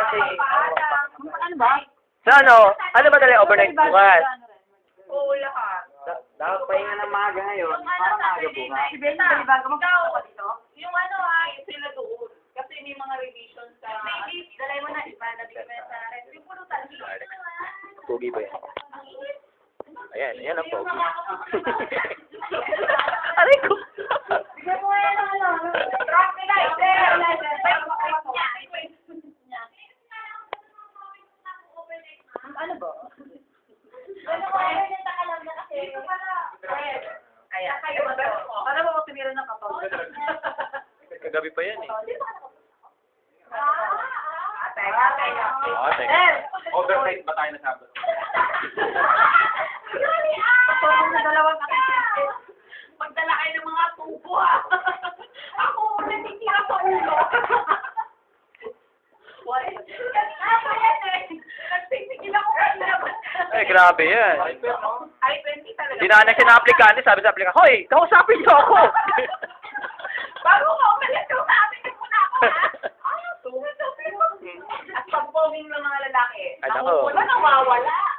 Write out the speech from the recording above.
kasi. Ano ba? So ano ba talaga overnight bukas? Oo, lahat. Dapat pahinga ng maga ngayon, para maga bukas. Si Ben, balibaga mo ka dito? Yung sila doon. Kasi may mga revisions sa... Dalay mo na, iba, nabigyan mo na sa yung pulutan. Pugi ba yan? Ayan ang pogi. Aray ko! Bigyan mo yan ang ano. Traffic light! Ano ba? Ano ba? Alam na kasi. Ayan. Para mo tumira ng kapag. Kagabi pa yan eh. Overnight ba tayo na Sabado? Patulong sa dalawang kakit. Magdala kayo ng mga tubo, ha? Ako, natitira sa ulo. Nagsisigil ako kanina. Ay, grabe yan. Ay, 20 talaga. Dinaanan siya ng aplikante, sabi sa aplikante, hoy, kausapin niyo ako!